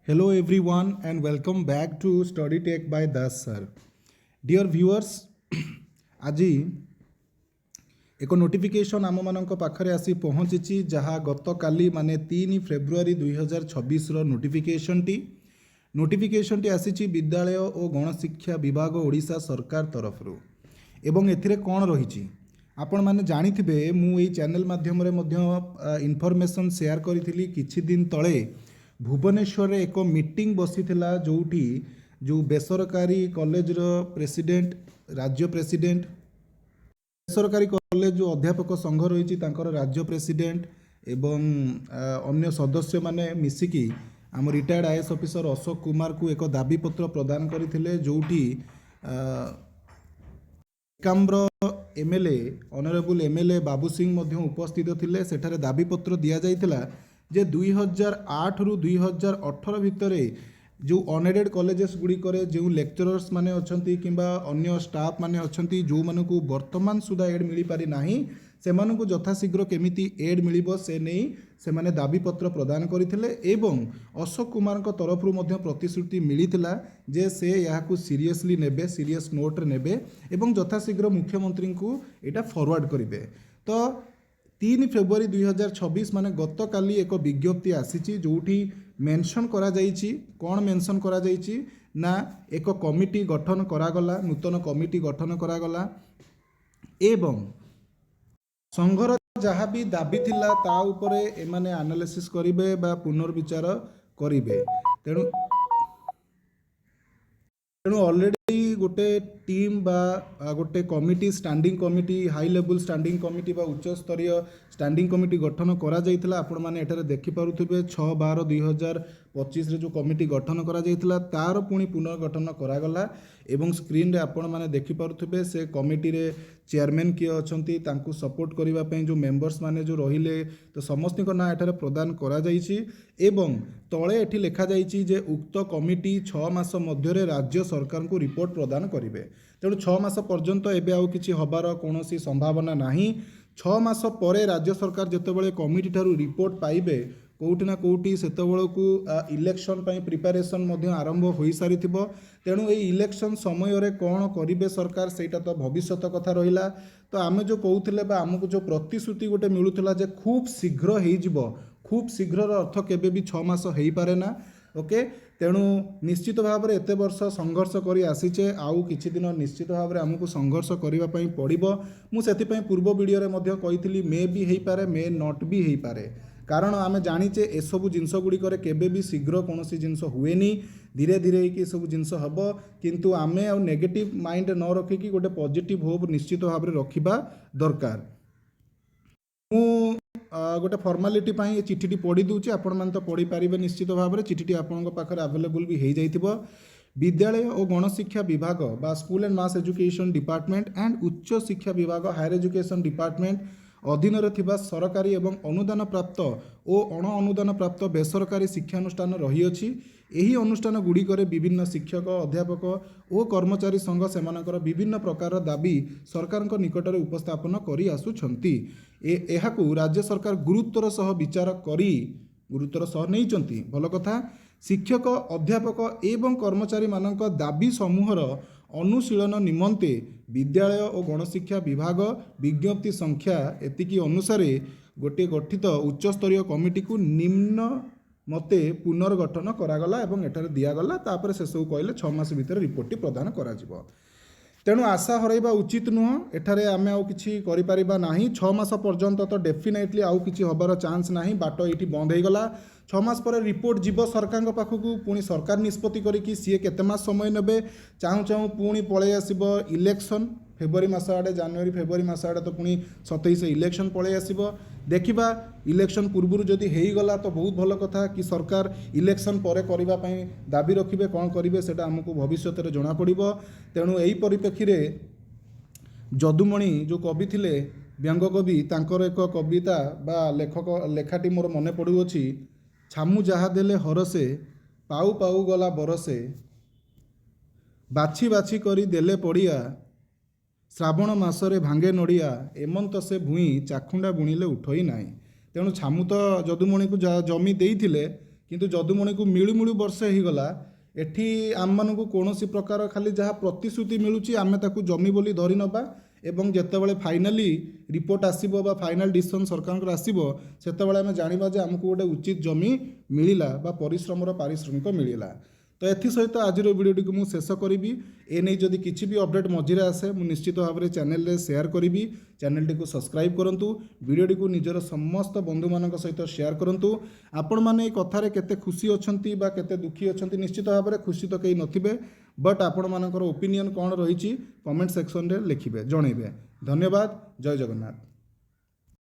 Hello everyone and welcome back to Study Tech by Das sir. Dear viewers, ଆଜି ଏକ notification ଆମମାନଙ୍କ ପାଖରେ ଆସି ପହଞ୍ଚିଛି ଯାହା ଗତକାଲି ମାନେ 3 ଫେବୃଆରୀ 2026ର ନୋଟିଫିକେସନ୍ଟି ଆସିଛି ବିଦ୍ୟାଳୟ ଓ ଗଣଶିକ୍ଷା ବିଭାଗ ଓଡ଼ିଶା ସରକାର ତରଫରୁ। ଏବଂ ଏଥିରେ କ'ଣ ରହିଛି ଆପଣମାନେ ଜାଣିଥିବେ, ମୁଁ ଏଇ ଚ୍ୟାନେଲ୍ ମାଧ୍ୟମରେ ମଧ୍ୟ ଇନଫର୍ମେସନ୍ ସେୟାର କରିଥିଲି କିଛି ଦିନ ତଳେ। ଭୁବନେଶ୍ୱରରେ ଏକ ମିଟିଂ ବସିଥିଲା ଯେଉଁଠି ଯେଉଁ ବେସରକାରୀ କଲେଜର ପ୍ରେସିଡେଣ୍ଟ, ରାଜ୍ୟ ପ୍ରେସିଡେଣ୍ଟ, ବେସରକାରୀ କଲେଜ ଯେଉଁ ଅଧ୍ୟାପକ ସଂଘ ରହିଛି ତାଙ୍କର ରାଜ୍ୟ ପ୍ରେସିଡେଣ୍ଟ ଏବଂ ଅନ୍ୟ ସଦସ୍ୟମାନେ ମିଶିକି ଆମ ରିଟାୟାର୍ଡ ଆଇଏଏସ୍ ଅଫିସର ଅଶୋକ କୁମାରକୁ ଏକ ଦାବିପତ୍ର ପ୍ରଦାନ କରିଥିଲେ, ଯେଉଁଠି Ekamra MLA honourable MLA Babu Singh ମଧ୍ୟ ଉପସ୍ଥିତ ଥିଲେ। ସେଠାରେ ଦାବିପତ୍ର ଦିଆଯାଇଥିଲା ଯେ 2008ରୁ 2018 ଭିତରେ ଯେଉଁ ଅନଏଡେଡ଼ କଲେଜେସ୍ ଗୁଡ଼ିକରେ ଯେଉଁ ଲେକ୍ଚରର୍ସ ମାନେ ଅଛନ୍ତି କିମ୍ବା ଅନ୍ୟ ଷ୍ଟାଫ୍ ମାନେ ଅଛନ୍ତି ଯେଉଁମାନଙ୍କୁ ବର୍ତ୍ତମାନ ସୁଦ୍ଧା ଏଡ୍ ମିଳିପାରି ନାହିଁ, ସେମାନଙ୍କୁ ଯଥାଶୀଘ୍ର କେମିତି ଏଡ୍ ମିଳିବ ସେ ନେଇ ସେମାନେ ଦାବିପତ୍ର ପ୍ରଦାନ କରିଥିଲେ। ଏବଂ ଅଶୋକ କୁମାରଙ୍କ ତରଫରୁ ମଧ୍ୟ ପ୍ରତିଶ୍ରୁତି ମିଳିଥିଲା ଯେ ସେ ଏହାକୁ ସିରିୟସଲି ନେବେ, ସିରିୟସ୍ ନୋଟ୍ରେ ନେବେ ଏବଂ ଯଥାଶୀଘ୍ର ମୁଖ୍ୟମନ୍ତ୍ରୀଙ୍କୁ ଏଇଟା ଫରୱାର୍ଡ଼ କରିବେ। ତ 3 ଫେବୃଆରୀ 2026 ମାନେ ଗତକାଲି ଏକ ବିଜ୍ଞପ୍ତି ଆସିଛି ଯେଉଁଠି ମେନସନ୍ କରାଯାଇଛି। କ'ଣ ମେନସନ୍ କରାଯାଇଛି ନା ଏକ କମିଟି ଗଠନ କରାଗଲା, ନୂତନ କମିଟି ଗଠନ କରାଗଲା ଏବଂ ସଂଘର ଯାହା ବି ଦାବି ଥିଲା ତା ଉପରେ ଏମାନେ ଆନାଲିସିସ୍ କରିବେ ବା ପୁନର୍ବିଚାର କରିବେ। ତେଣୁ ଅଲରେଡ଼ି ଗୋଟେ ଟିମ୍ ବା ଗୋଟେ କମିଟି, ଷ୍ଟାଣ୍ଡିଂ କମିଟି, ହାଇ ଲେବୁଲ୍ ଷ୍ଟାଣ୍ଡିଂ କମିଟି ବା ଉଚ୍ଚସ୍ତରୀୟ ଷ୍ଟାଣ୍ଡିଂ କମିଟି ଗଠନ କରାଯାଇଥିଲା। ଆପଣମାନେ ଏଠାରେ ଦେଖିପାରୁଥିବେ 6/12/2025ରେ ଯେଉଁ କମିଟି ଗଠନ କରାଯାଇଥିଲା ତାର ପୁଣି ପୁନର୍ଗଠନ କରାଗଲା ଏବଂ ସ୍କ୍ରିନ୍ରେ ଆପଣମାନେ ଦେଖିପାରୁଥିବେ ସେ କମିଟିରେ ଚେୟାରମ୍ୟାନ୍ କିଏ ଅଛନ୍ତି, ତାଙ୍କୁ ସପୋର୍ଟ କରିବା ପାଇଁ ଯେଉଁ ମେମ୍ବର୍ସ ମାନେ ଯେଉଁ ରହିଲେ ତ ସମସ୍ତଙ୍କ ନାଁ ଏଠାରେ ପ୍ରଦାନ କରାଯାଇଛି ଏବଂ ତଳେ ଏଠି ଲେଖାଯାଇଛି ଯେ ଉକ୍ତ କମିଟି 6 ମାସ ମଧ୍ୟରେ ରାଜ୍ୟ ସରକାରଙ୍କୁ ରିପୋର୍ଟ ପ୍ରଦାନ କରିବେ। ତେଣୁ 6 ମାସ ପର୍ଯ୍ୟନ୍ତ ଏବେ ଆଉ କିଛି ହେବାର କୌଣସି ସମ୍ଭାବନା ନାହିଁ। 6 ମାସ ପରେ ରାଜ୍ୟ ସରକାର ଯେତେବେଳେ କମିଟି ଠାରୁ ରିପୋର୍ଟ ପାଇବେ କେଉଁଠି ନା କେଉଁଠି ସେତେବେଳକୁ ଇଲେକ୍ସନ୍ ପାଇଁ ପ୍ରିପାରେସନ୍ ମଧ୍ୟ ଆରମ୍ଭ ହୋଇସାରିଥିବ। ତେଣୁ ଏଇ ଇଲେକ୍ସନ୍ ସମୟରେ କ'ଣ କରିବେ ସରକାର ସେଇଟା ତ ଭବିଷ୍ୟତ କଥା ରହିଲା। ତ ଆମେ ଯେଉଁ କହୁଥିଲେ ବା ଆମକୁ ଯେଉଁ ପ୍ରତିଶ୍ରୁତି ଗୋଟେ ମିଳୁଥିଲା ଯେ ଖୁବ୍ ଶୀଘ୍ର ହେଇଯିବ, ଖୁବ୍ ଶୀଘ୍ରର ଅର୍ଥ କେବେ ବି 6 ମାସ ହେଇପାରେ ନା। ଓକେ, ତେଣୁ ନିଶ୍ଚିତ ଭାବରେ ଏତେ ବର୍ଷ ସଂଘର୍ଷ କରି ଆସିଛେ, ଆଉ କିଛି ଦିନ ନିଶ୍ଚିତ ଭାବରେ ଆମକୁ ସଂଘର୍ଷ କରିବା ପାଇଁ ପଡ଼ିବ। ମୁଁ ସେଥିପାଇଁ ପୂର୍ବ ଭିଡ଼ିଓରେ ମଧ୍ୟ କହିଥିଲି ମେ ବି ହେଇପାରେ, ମେ ନଟ୍ ବି ହେଇପାରେ। କାରଣ ଆମେ ଜାଣିଛେ ଏସବୁ ଜିନିଷ ଗୁଡ଼ିକରେ କେବେ ବି ଶୀଘ୍ର କୌଣସି ଜିନିଷ ହୁଏନି, ଧୀରେ ଧୀରେ ହେଇକି ଏସବୁ ଜିନିଷ ହେବ। କିନ୍ତୁ ଆମେ ଆଉ ନେଗେଟିଭ୍ ମାଇଣ୍ଡ ନ ରଖିକି ଗୋଟେ ପଜିଟିଭ୍ ହୋପ୍ ନିଶ୍ଚିତ ଭାବରେ ରଖିବା ଦରକାର। ମୁଁ ଗୋଟେ ଫର୍ମାଲିଟି ପାଇଁ ଏ ଚିଠିଟି ପଢ଼ି ଦେଉଛି, ଆପଣମାନେ ତ ପଢ଼ିପାରିବେ ନିଶ୍ଚିତ ଭାବରେ। ଚିଠିଟି ଆପଣଙ୍କ ପାଖରେ ଆଭେଲେବୁଲ୍ ବି ହେଇଯାଇଥିବ। ବିଦ୍ୟାଳୟ ଓ ଗଣଶିକ୍ଷା ବିଭାଗ ବା school and mass education department and ଉଚ୍ଚ ଶିକ୍ଷା ବିଭାଗ ହାୟର ଏଜୁକେସନ୍ ଡିପାର୍ଟମେଣ୍ଟ ଅଧୀନରେ ଥିବା ସରକାରୀ ଏବଂ ଅନୁଦାନ ପ୍ରାପ୍ତ ଓ ଅଣ ଅନୁଦାନ ପ୍ରାପ୍ତ ବେସରକାରୀ ଶିକ୍ଷାନୁଷ୍ଠାନ ରହିଅଛି। ଏହି ଅନୁଷ୍ଠାନ ଗୁଡ଼ିକରେ ବିଭିନ୍ନ ଶିକ୍ଷକ, ଅଧ୍ୟାପକ ଓ କର୍ମଚାରୀ ସଂଘ ସେମାନଙ୍କର ବିଭିନ୍ନ ପ୍ରକାରର ଦାବି ସରକାରଙ୍କ ନିକଟରେ ଉପସ୍ଥାପନ କରି ଆସୁଛନ୍ତି। ଏହାକୁ ରାଜ୍ୟ ସରକାର ଗୁରୁତ୍ୱର ସହ ବିଚାର କରି ଗୁରୁତ୍ୱର ସହ ନେଇଛନ୍ତି, ଭଲ କଥା। ଶିକ୍ଷକ, ଅଧ୍ୟାପକ ଏବଂ କର୍ମଚାରୀମାନଙ୍କ ଦାବି ସମୂହର ଅନୁଶୀଳନ ନିମନ୍ତେ ବିଦ୍ୟାଳୟ ଓ ଗଣଶିକ୍ଷା ବିଭାଗ ବିଜ୍ଞପ୍ତି ସଂଖ୍ୟା ଏତିକି ଅନୁସାରେ ଗୋଟିଏ ଗଠିତ ଉଚ୍ଚସ୍ତରୀୟ କମିଟିକୁ ନିମ୍ନ ମତେ ପୁନର୍ଗଠନ କରାଗଲା ଏବଂ ଏଠାରେ ଦିଆଗଲା। ତାପରେ ସେସବୁ କହିଲେ 6 ମାସ ଭିତରେ ରିପୋର୍ଟଟି ପ୍ରଦାନ କରାଯିବ। ତେଣୁ ଆଶା ହରାଇବା ଉଚିତ ନୁହଁ, ଏଠାରେ ଆମେ ଆଉ କିଛି କରିପାରିବା ନାହିଁ। 6 ମାସ ପର୍ଯ୍ୟନ୍ତ ତ ଡେଫିନେଟଲି ଆଉ କିଛି ହେବାର ଚାନ୍ସ ନାହିଁ, ବାଟ ଏଇଠି ବନ୍ଦ ହେଇଗଲା। 6 ମାସ ପରେ ରିପୋର୍ଟ ଯିବ ସରକାରଙ୍କ ପାଖକୁ, ପୁଣି ସରକାର ନିଷ୍ପତ୍ତି କରିକି ସିଏ କେତେ ମାସ ସମୟ ନେବେ, ଚାହୁଁ ଚାହୁଁ ପୁଣି ପଳେଇ ଆସିବ ଇଲେକ୍ସନ୍। ଫେବୃଆରୀ ମାସ ଆଡ଼େ, ଜାନୁଆରୀ ଫେବୃଆରୀ ମାସ ଆଡ଼େ ତ ପୁଣି 27 ଇଲେକ୍ସନ୍ ପଳେଇ ଆସିବ। ଦେଖିବା ଇଲେକ୍ସନ୍ ପୂର୍ବରୁ ଯଦି ହେଇଗଲା ତ ବହୁତ ଭଲ କଥା, କି ସରକାର ଇଲେକ୍ସନ୍ ପରେ କରିବା ପାଇଁ ଦାବି ରଖିବେ, କ'ଣ କରିବେ ସେଇଟା ଆମକୁ ଭବିଷ୍ୟତରେ ଜଣାପଡ଼ିବ। ତେଣୁ ଏହି ପରିପ୍ରେକ୍ଷୀରେ ଯଦୁମଣି ଯେଉଁ କବି ଥିଲେ, ବ୍ୟଙ୍ଗ କବି, ତାଙ୍କର ଏକ କବିତା ବା ଲେଖାଟି ମୋର ମନେ ପଡ଼ୁଅଛି। ଛାମୁ ଯାହା ଦେଲେ ହରସେ, ପାଉ ପାଉ ଗଲା ବରସେ, ବାଛି ବାଛି କରି ଦେଲେ ପଡ଼ିଆ, ଶ୍ରାବଣ ମାସରେ ଭାଙ୍ଗେ ନଡ଼ିଆ, ଏମନ୍ତ ସେ ଭୁଇଁ ଚାଖୁଣ୍ଡା ବୁଣିଲେ ଉଠୋଇ ନାହିଁ। ତେଣୁ ଛାମୁ ତ ଯଦୁମଣିକୁ ଜମି ଦେଇଥିଲେ, କିନ୍ତୁ ଯଦୁମଣିକୁ ମିଳୁ ମିଳୁ ବର୍ଷେ ହେଇଗଲା। ଏଠି ଆମମାନଙ୍କୁ କୌଣସି ପ୍ରକାର ଖାଲି ଯାହା ପ୍ରତିଶ୍ରୁତି ମିଳୁଛି ଆମେ ତାକୁ ଜମି ବୋଲି ଧରି ନେବା ଏବଂ ଯେତେବେଳେ ଫାଇନାଲି ରିପୋର୍ଟ ଆସିବ ବା ଫାଇନାଲ ଡିସିସନ୍ ସରକାରଙ୍କର ଆସିବ ସେତେବେଳେ ଆମେ ଜାଣିବା ଯେ ଆମକୁ ଗୋଟେ ଉଚିତ ଜମି ମିଳିଲା ବା ପରିଶ୍ରମର ପାରିଶ୍ରମିକ ମିଳିଲା। ତ ଏଥିସହିତ ଆଜିର ଭିଡ଼ିଓଟିକୁ ମୁଁ ଶେଷ କରିବି। ଏ ନେଇ ଯଦି କିଛି ବି ଅପଡ଼େଟ୍ ମଝିରେ ଆସେ ମୁଁ ନିଶ୍ଚିତ ଭାବରେ ଚ୍ୟାନେଲରେ ସେୟାର କରିବି। ଚ୍ୟାନେଲଟିକୁ ସବସ୍କ୍ରାଇବ୍ କରନ୍ତୁ, ଭିଡ଼ିଓଟିକୁ ନିଜର ସମସ୍ତ ବନ୍ଧୁମାନଙ୍କ ସହିତ ସେୟାର କରନ୍ତୁ। ଆପଣମାନେ এই କଥାରେ କେତେ ଖୁସି ଅଛନ୍ତି ବା କେତେ ଦୁଃଖୀ ଅଛନ୍ତି ନିଶ୍ଚିତ ଭାବରେ ଖୁସି ତ କେହି ନଥିବେ, ବଟ୍ ଆପଣମାନଙ୍କର ଓପିନିଅନ୍ କ'ଣ ରହିଛି କମେଣ୍ଟ ସେକ୍ସନରେ ଲେଖିବେ, ଜଣାଇବେ। ଧନ୍ୟବାଦ, ଜୟ ଜଗନ୍ନାଥ।